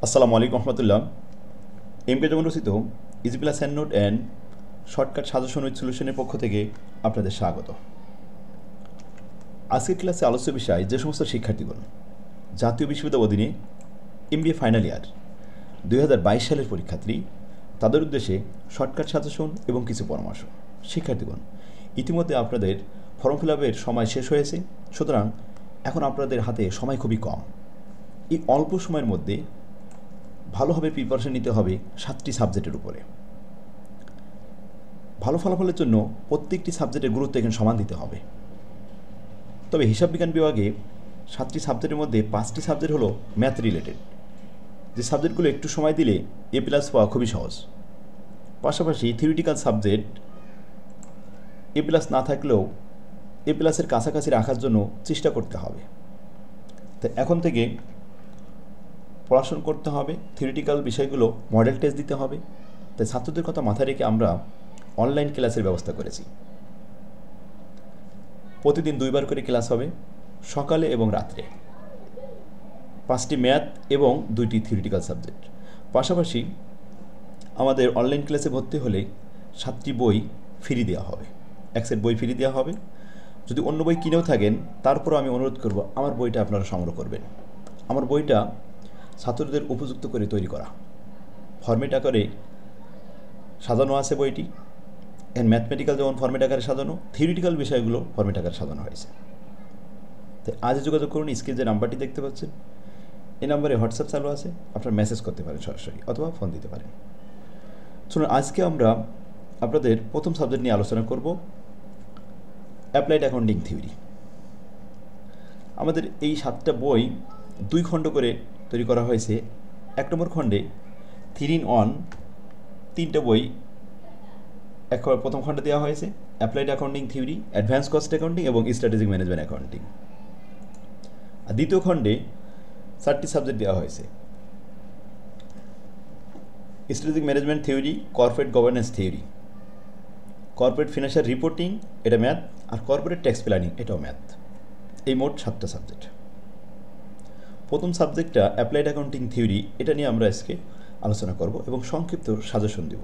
আসসালামু আলাইকুম রহমতুল্লাহ। এমকে যেমন রচিত easy plus hand note and shortcut suggestion with সলিউশনের পক্ষ থেকে আপনাদের স্বাগত। আজকের ক্লাসে আলোচ্য বিষয় যে সমস্ত শিক্ষার্থীগণ জাতীয় বিশ্ববিদ্যালয় অধীনে এমবিএ ফাইনাল ইয়ার 2022 সালের পরীক্ষার্থী, তাদের উদ্দেশ্যে শর্টকাট সাজেশন এবং কিছু পরামর্শ। শিক্ষার্থীগণ, ইতিমধ্যে আপনাদের ফর্ম ফিল আপের সময় শেষ হয়েছে, সুতরাং এখন আপনাদের হাতে সময় খুবই কম। এই অল্প সময়ের মধ্যে ভালোভাবে প্রিপারেশন নিতে হবে 7টি সাবজেক্টের উপরে। ভালো ফলাফলের জন্য প্রত্যেকটি সাবজেক্টের গুরুত্ব এখানে সমান দিতে হবে। তবে হিসাব বিজ্ঞান বিভাগে 7টি সাবজেক্টের মধ্যে 5টি সাবজেক্ট হলো ম্যাথ রিলেটেড, যে সাবজেক্টগুলো একটু সময় দিলে এ প্লাস পাওয়া খুবই সহজ। পাশাপাশি থিওরিটিক্যাল সাবজেক্ট এ প্লাস না থাকলেও এ প্লাসের কাছাকাছি রাখার জন্য চেষ্টা করতে হবে। তো এখন থেকে পড়াশোনা করতে হবে, থিওরিটিক্যাল বিষয়গুলো মডেল টেস্ট দিতে হবে। তাই ছাত্রদের কথা মাথায় রেখে আমরা অনলাইন ক্লাসের ব্যবস্থা করেছি। প্রতিদিন 2বার করে ক্লাস হবে, সকালে এবং রাত্রে। 5টি ম্যাথ এবং 2টি থিওরিটিক্যাল সাবজেক্ট। পাশাপাশি আমাদের অনলাইন ক্লাসে ভর্তি হলে 7টি বই ফ্রি দেওয়া হবে, এক সেট বই ফ্রি দেওয়া হবে। যদি অন্য বই কিনেও থাকেন, তারপরও আমি অনুরোধ করব আমার বইটা আপনারা সংগ্রহ করবেন। আমার বইটা ছাত্রদের উপযুক্ত করে তৈরি করা, ফরম্যাট আকারে সাজানো আছে বইটি। এর ম্যাথমেটিক্যাল যেমন ফরম্যাট আকারে সাজানো, থিওরিটিক্যাল বিষয়গুলো ফরম্যাট আকারে সাজানো হয়েছে। তাই আজই যোগাযোগ করুন। স্ক্রিনে যে নাম্বারটি দেখতে পাচ্ছেন, এই নাম্বারে হোয়াটসঅ্যাপ চালু আছে, আপনারা মেসেজ করতে পারেন সরাসরি অথবা ফোন দিতে পারেন। শুনুন, আজকে আমরা আপনাদের প্রথম সাবজেক্ট নিয়ে আলোচনা করব, অ্যাপ্লাইড অ্যাকাউন্টিং থিওরি। আমাদের এই 7টা বই 2 খণ্ড করে তৈরি করা হয়েছে। 1 নম্বর খণ্ডে 3 in 1 3টে বই প্রথম খণ্ডে দেওয়া হয়েছে, applied accounting theory, advance cost accounting এবং স্ট্র্যাটেজিক ম্যানেজমেন্ট অ্যাকাউন্টিং। আর দ্বিতীয় খণ্ডে 4টি সাবজেক্ট দেওয়া হয়েছে, strategic management theory, corporate governance theory, corporate financial reporting এটা ম্যাথ, আর কর্পোরেট ট্যাক্স প্ল্যানিং এটাও ম্যাথ। এই মোট 7টা সাবজেক্ট। প্রথম সাবজেক্টটা অ্যাপ্লাইড অ্যাকাউন্টিং থিওরি, এটা নিয়ে আমরা আজকে আলোচনা করব এবং সংক্ষিপ্ত সাজেশন দেব।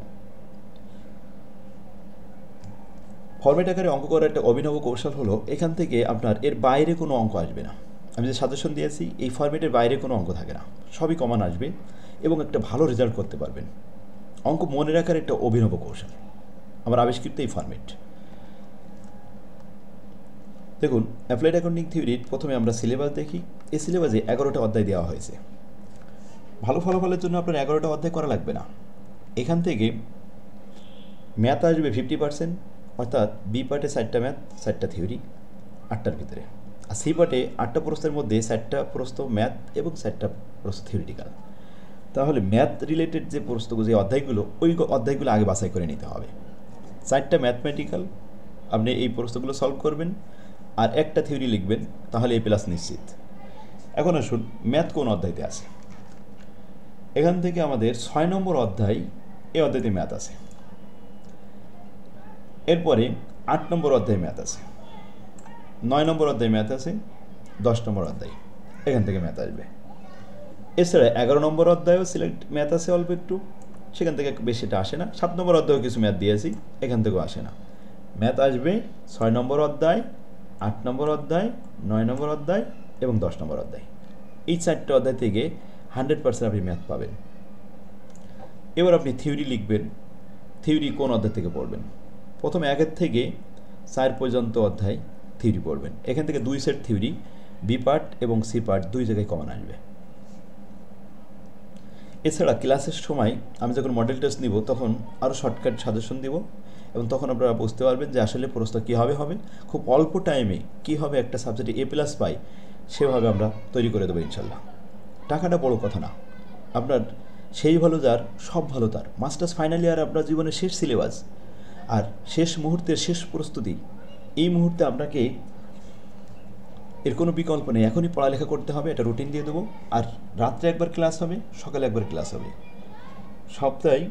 ফরম্যাট আকারে অঙ্ক করার একটা অভিনব কৌশল হলো, এখান থেকে আপনার এর বাইরে কোনো অঙ্ক আসবে না। আমি যে সাজেশন দিয়েছি এই ফরম্যাটের বাইরে কোনো অঙ্ক থাকে না, সবই কমন আসবে এবং একটা ভালো রেজাল্ট করতে পারবেন। অঙ্ক মনে রাখার একটা অভিনব কৌশল আমার আবিষ্কৃত এই ফরম্যাট। দেখুন, অ্যাপ্লাইড অ্যাকাউন্টিং থিওরির প্রথমে আমরা সিলেবাস দেখি। এই সিলেবাসে 11টা অধ্যায় দেওয়া হয়েছে। ভালো ফলাফলের জন্য আপনার 11টা অধ্যায় করা লাগবে না। এখান থেকে ম্যাথ আসবে 50%, অর্থাৎ বি পার্টে 4টা ম্যাথ, 4টা থিওরি 8টার ভিতরে। আর সি পার্টে 8টা প্রশ্নের মধ্যে 4টা প্রশ্ন ম্যাথ এবং 4টা প্রশ্ন থিওরিটিক্যাল। তাহলে ম্যাথ রিলেটেড যে প্রশ্নগুলো, যে অধ্যায়গুলো, ওই অধ্যায়গুলো আগে বাছাই করে নিতে হবে। 4টা ম্যাথমেটিক্যাল, আপনি এই প্রশ্নগুলো সলভ করবেন আর একটা থিওরি লিখবেন, তাহলে এ প্লাস নিশ্চিত। এখন আসুন ম্যাথ কোন অধ্যায়তে আছে। এখান থেকে আমাদের 6 নম্বর অধ্যায়, এই অধ্যায়তে ম্যাথ আছে। এরপরে 8 নম্বর অধ্যায় ম্যাথ আছে, 9 নম্বর অধ্যায় ম্যাথ আছে, 10 নম্বর অধ্যায়, এখান থেকে ম্যাথ আসবে। এছাড়া 11 নম্বর অধ্যায়ও সিলেক্ট ম্যাথ আছে অল্প একটু, সেখান থেকে বেশিটা আসে না। 7 নম্বর অধ্যায়ও কিছু ম্যাথ দিয়েছি, এখান থেকেও আসে না। ম্যাথ আসবে 6 নম্বর অধ্যায়, 8 নম্বর অধ্যায়, 9 নম্বর অধ্যায় এবং 10 নম্বর অধ্যায়। এই 4টে অধ্যায় থেকে 100% আপনি ম্যাথ পাবেন। এবার আপনি থিওরি লিখবেন। থিওরি কোন অধ্যায় থেকে পড়বেন? প্রথমে 1 থেকে 4 পর্যন্ত অধ্যায় থিওরি পড়বেন। এখান থেকে 2 সেট থিওরি, বি পার্ট এবং সি পার্ট 2 জায়গায় কমন আসবে। এছাড়া ক্লাসের সময় আমি যখন মডেল টেস্ট নিব, তখন আরও শর্টকাট সাজেশন দিব এবং তখন আপনারা বুঝতে পারবেন যে আসলে প্রশ্ন কীভাবে হবে। খুব অল্প টাইমে কীভাবে একটা সাবজেক্টে এ প্লাস পাই, সেভাবে আমরা তৈরি করে দেবো ইনশাল্লাহ। টাকাটা বড় কথা না, আপনার সেই ভালো যার সব ভালো তার। মাস্টার্স ফাইনাল ইয়ার আপনার জীবনের শেষ সিলেবাস আর শেষ মুহূর্তের শেষ প্রস্তুতি। এই মুহূর্তে আপনাকে এর কোনো বিকল্প নেই, এখনই পড়ালেখা করতে হবে। এটা রুটিন দিয়ে দেবো। আর রাত্রে একবার ক্লাস হবে, সকালে একবার ক্লাস হবে। সপ্তাহে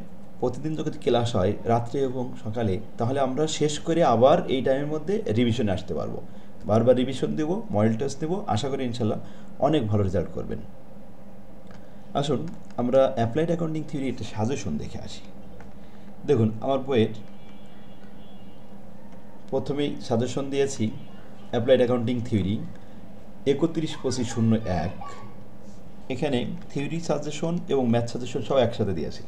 প্রতিদিন যদি ক্লাস হয় রাত্রে এবং সকালে, তাহলে আমরা শেষ করে আবার এই টাইমের মধ্যে রিভিশনে আসতে পারবো। বারবার রিভিশন দেবো, মডেল টেস্ট দেবো। আশা করি ইনশাল্লাহ অনেক ভালো রেজাল্ট করবেন। আসুন আমরা অ্যাপ্লাইড অ্যাকাউন্টিং থিওরি একটা সাজেশন দেখে আসি। দেখুন আমার বইয়ের প্রথমেই সাজেশন দিয়েছি অ্যাপ্লাইড অ্যাকাউন্টিং থিওরি 31-25-01। এখানে থিওরি সাজেশন এবং ম্যাথ সাজেশন সব একসাথে দিয়েছি।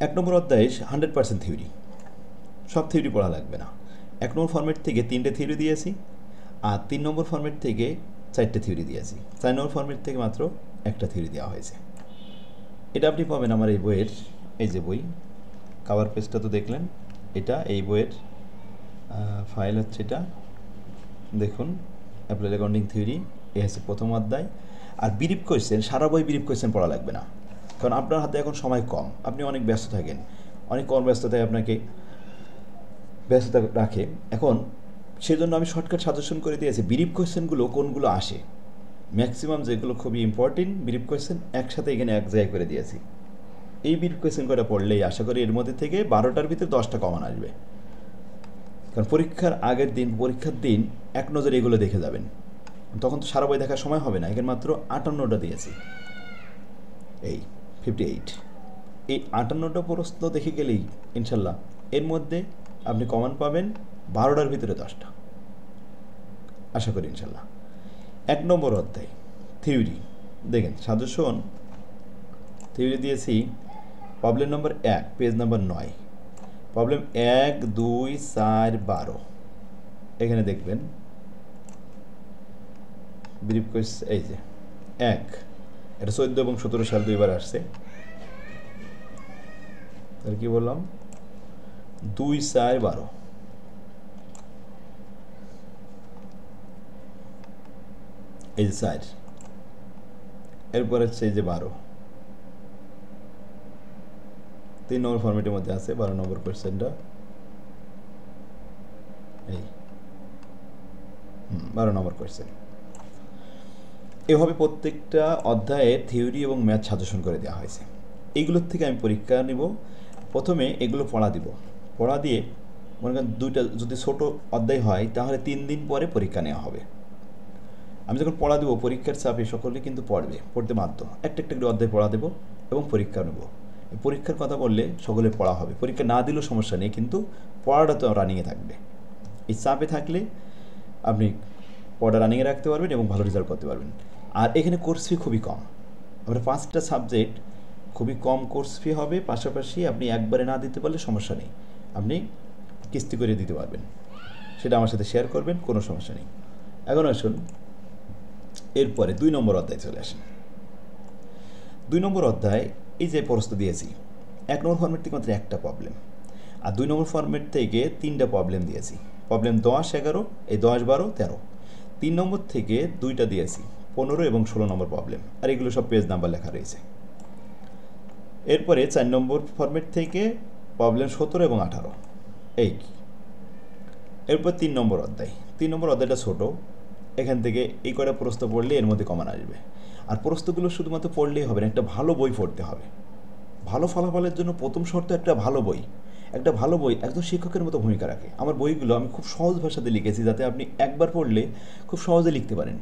1 নম্বর অধ্যায়ে 100% থিওরি, সব থিওরি পড়া লাগবে না। 1 নম্বর ফর্মেট থেকে 3টে থিওরি দিয়েছি, আর 3 নম্বর ফর্মেট থেকে 4টে থিওরি দিয়েছি। 4 নম্বর ফর্মেট থেকে মাত্র একটা থিওরি দেওয়া হয়েছে। এটা আপনি পাবেন আমার এই বইয়ের, এই যে বই কভার পেজটা তো দেখলেন, এটা এই বইয়ের ফাইল হচ্ছে এটা, দেখুন অ্যাপ্লাইড অ্যাকাউন্টিং থিওরি, এ হচ্ছে প্রথম অধ্যায়। আর ব্রিফ কোয়েশ্চেন, সারা বই ব্রিফ কোয়েশ্চেন পড়া লাগবে না, কারণ আপনার হাতে এখন সময় কম, আপনি অনেক ব্যস্ত থাকেন, অনেক কর্মব্যস্ততায় আপনাকে ব্যস্ততা রাখে। এখন সেজন্য আমি শর্টকাট সাজেশন করে দিয়েছি ব্রিফ কোয়েশ্চেনগুলো কোনগুলো আসে, ম্যাক্সিমাম যেগুলো খুবই ইম্পর্টেন্ট ব্রিফ কোয়েশ্চেন একসাথে এখানে এক জায়গায় করে দিয়েছি। এই ব্রিফ কোয়েশ্চেন করে পড়লেই আশা করি এর মধ্যে থেকে 12টার ভিতরে 10টা কমন আসবে, কারণ পরীক্ষার আগের দিন, পরীক্ষার দিন এক নজরে এগুলো দেখে যাবেন, তখন তো সারা বই দেখার সময় হবে না। এখানে মাত্র 58টা দিয়েছি, এই 58, এই 58টা প্রশ্ন দেখে গেলেই ইনশাল্লাহ এর মধ্যে আপনি কমন পাবেন 12টার ভিতরে 10টা, আশা করি ইনশাল্লাহ। 1 নম্বর অধ্যায় থিওরি, দেখেন সাজেশন থিওরি দিয়েছি প্রবলেম নম্বর 1, পেজ নম্বর 9, প্রবলেম 1, 2, 4, 12। এখানে দেখবেন ব্রিফ কোয়েশ্চেন, এই যে 1, এটা 14 এবং 17 সাল দুইবার আসছে, তাহলে কি বললাম 2, 4, 12। এই যে 4, এরপর হচ্ছে এই যে 12, 3 নম্বর ফরম্যাটের মধ্যে আছে 12 নম্বর কোয়েশ্চেনটা, এই 12 নম্বর কোয়েশ্চেন। এভাবে প্রত্যেকটা অধ্যায়ে থিওরি এবং ম্যাথ সাজেশন করে দেওয়া হয়েছে। এইগুলোর থেকে আমি পরীক্ষা নিব। প্রথমে এগুলো পড়া দিব, পড়া দিয়ে মনে করেন 2টা যদি ছোট অধ্যায় হয় তাহলে 3 দিন পরে পরীক্ষা নেওয়া হবে। আমি যখন পড়া দেবো পরীক্ষার চাপে সকলে কিন্তু পড়তে বাধ্য, একটা একটা করে অধ্যায় পড়া দেবো এবং পরীক্ষা নেব। পরীক্ষার কথা বললে সকলে পড়া হবে, পরীক্ষা না দিলেও সমস্যা নেই, কিন্তু পড়াটা তো রানিংয়ে থাকবে। এই চাপে থাকলে আপনি পড়া রানিংয়ে রাখতে পারবেন এবং ভালো রেজাল্ট করতে পারবেন। আর এখানে কোর্স ফি খুবই কম, আমরা 5টা সাবজেক্ট খুবই কম কোর্স ফি হবে, পাশাপাশি আপনি একবারে না দিতে পারলে সমস্যা নেই, আপনি কিস্তি করে দিতে পারবেন, সেটা আমার সাথে শেয়ার করবেন, কোনো সমস্যা নেই। এখন আসুন এরপরে 2 নম্বর অধ্যায় চলে আসেন। 2 নম্বর অধ্যায় এই যে প্রশ্ন দিয়েছি, 1 নম্বর ফর্মেট থেকে মাত্র একটা প্রবলেম, আর 2 নম্বর ফর্মেট থেকে 3টা প্রবলেম দিয়েছি, প্রবলেম 10, 11, এই 10, 12, 13। 3 নম্বর থেকে 2টা দিয়েছি, 15 এবং 16 নম্বর প্রবলেম, আর এগুলো সব পেজ নাম্বার লেখা রয়েছে। এরপরে 4 নম্বর ফর্মেট থেকে প্রবলেম 17 এবং 18, এই। এরপর 3 নম্বর অধ্যায়, 3 নম্বর অধ্যায়টা ছোট, এখান থেকে এই কটা প্রশ্ন পড়লে এর মধ্যে কমন আসবে। আর প্রশ্নগুলো শুধুমাত্র পড়লেই হবে না, একটা ভালো বই পড়তে হবে। ভালো ফলাফলের জন্য প্রথম শর্ত একটা ভালো বই। একটা ভালো বই একজন শিক্ষকের মতো ভূমিকা রাখে। আমার বইগুলো আমি খুব সহজ ভাষাতে লিখেছি, যাতে আপনি একবার পড়লে খুব সহজে লিখতে পারেন।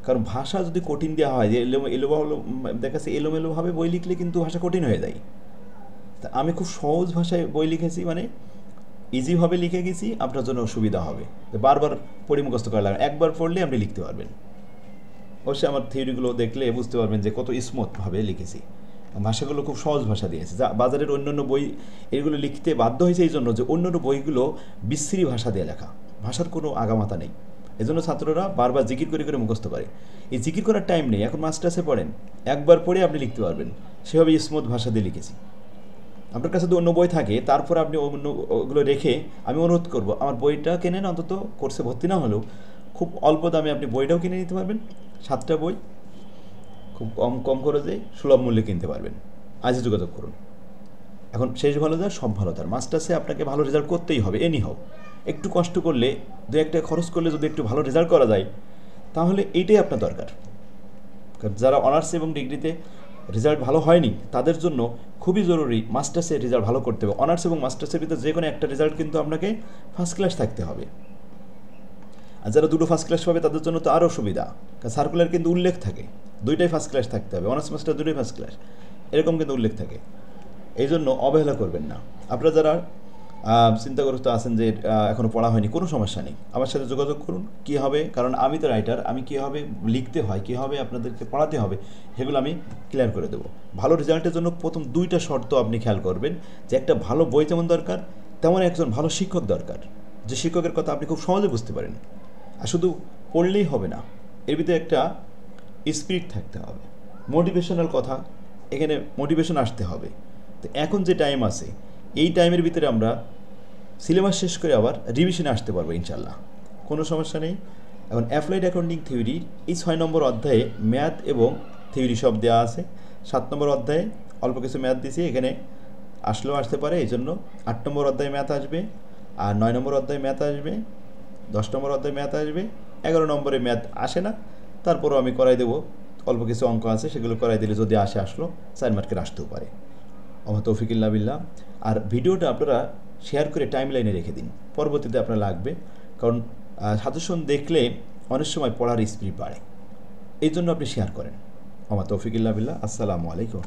কারণ ভাষা যদি কঠিন দেওয়া হয়, যে দেখাচ্ছে এলোমেলোভাবে বই লিখলে কিন্তু ভাষা কঠিন হয়ে যায়। তা আমি খুব সহজ ভাষায় বই লিখেছি, মানে ইজিভাবে লিখে গেছি, আপনার জন্য সুবিধা হবে। বারবার পড়ে মুখস্থ করা লাগে, একবার পড়লে আপনি লিখতে পারবেন। অবশ্যই আমার থিওরিগুলো দেখলে বুঝতে পারবেন যে কত স্মুথভাবে লিখেছি, ভাষাগুলো খুব সহজ ভাষা দিয়েছে। যা বাজারের অন্যান্য বই এগুলো লিখতে বাধ্য হয়েছে এই জন্য যে অন্যান্য বইগুলো বিশ্রী ভাষা দিয়ে লেখা, ভাষার কোনো আগামাথা নেই। এজন্য ছাত্ররা বারবার জিকির করে করে মুখস্থ করে। এই জিকির করার টাইম নেই, এখন মাস্টার্সে পড়েন, একবার পড়ে আপনি লিখতে পারবেন। সেভাবে স্মুথ ভাষা দিয়ে লিখেছি। আপনার কাছে যদি অন্য বই থাকে, তারপর আপনি অন্য ওগুলো রেখে আমি অনুরোধ করব আমার বইটা কেনেন, অন্তত কোর্সে ভর্তি না হলেও খুব অল্প দামে আপনি বইটাও কিনে নিতে পারবেন। 7টা বই খুব কম খরচে সুলভ মূল্যে কিনতে পারবেন। আজই যোগাযোগ করুন। এখন শেষ ভালো যার সব ভালো তার, মাস্টার্সে আপনাকে ভালো রেজাল্ট করতেই হবে, এনি হোক। একটু কষ্ট করলে, 2-1 টাকা খরচ করলে যদি একটু ভালো রেজাল্ট করা যায়, তাহলে এইটাই আপনার দরকার। কারণ যারা অনার্স এবং ডিগ্রিতে রেজাল্ট ভালো হয়নি, তাদের জন্য খুবই জরুরি মাস্টার্সের রেজাল্ট ভালো করতে হবে। অনার্স এবং মাস্টার্সের ভিতরে যে কোনো একটা রেজাল্ট কিন্তু আপনাকে ফার্স্ট ক্লাস থাকতে হবে। আর যারা দুটো ফার্স্ট ক্লাস পাবে তাদের জন্য তো আরও সুবিধা, কারণ সার্কুলার কিন্তু উল্লেখ থাকে দুইটাই ফার্স্ট ক্লাস থাকতে হবে, অনার্স মাস্টার দুটোই ফার্স্ট ক্লাস, এরকম কিন্তু উল্লেখ থাকে। এই জন্য অবহেলা করবেন না। আপনারা যারা চিন্তাগ্রস্ত আছেন যে এখনও পড়া হয়নি, কোনো সমস্যা নেই, আমার সাথে যোগাযোগ করুন। কী হবে, কারণ আমি তো রাইটার, আমি কীভাবে লিখতে হয়, কীভাবে আপনাদেরকে পড়াতে হবে, সেগুলো আমি ক্লিয়ার করে দেবো। ভালো রেজাল্টের জন্য প্রথম 2টা শর্ত আপনি খেয়াল করবেন, যে একটা ভালো বই যেমন দরকার, তেমন একজন ভালো শিক্ষক দরকার, যে শিক্ষকের কথা আপনি খুব সহজে বুঝতে পারেন। আর শুধু পড়লেই হবে না, এর ভিতরে একটা স্পিরিট থাকতে হবে, মোটিভেশনাল কথা, এখানে মোটিভেশন আসতে হবে। তো এখন যে টাইম আছে, এই টাইমের ভিতরে আমরা সিলেবাস শেষ করে আবার রিভিশনে আসতে পারবো ইনশাল্লাহ, কোনো সমস্যা নেই। এখন অ্যাপ্লাইড অ্যাকাউন্টিং থিওরি এই 6 নম্বর অধ্যায়ে ম্যাথ এবং থিওরি সব দেওয়া আছে। 7 নম্বর অধ্যায়ে অল্প কিছু ম্যাথ দিয়েছি, এখানে আসলেও আসতে পারে, এই জন্য 8 নম্বর অধ্যায়ে ম্যাথ আসবে, আর 9 নম্বর অধ্যায়ে ম্যাথ আসবে, 10 নম্বর অধ্যায়ে ম্যাথ আসবে, 11 নম্বরে ম্যাথ আসে না, তারপরও আমি করাই দেবো, অল্প কিছু অঙ্ক আছে সেগুলো করাই দিলে যদি আসলো 4 মার্কের আসতেও পারে। ওমা তৌফিকুল্লাহ বিল্লাহ। আর ভিডিওটা আপনারা শেয়ার করে টাইম লাইনে রেখে দিন, পরবর্তীতে আপনার লাগবে, কারণ সাজেশন দেখলে অনেক সময় পড়ার স্পিড বাড়ে, এই জন্য আপনি শেয়ার করেন। ওমা তৌফিকুল্লাহ বিল্লাহ। আসসালামু আলাইকুম।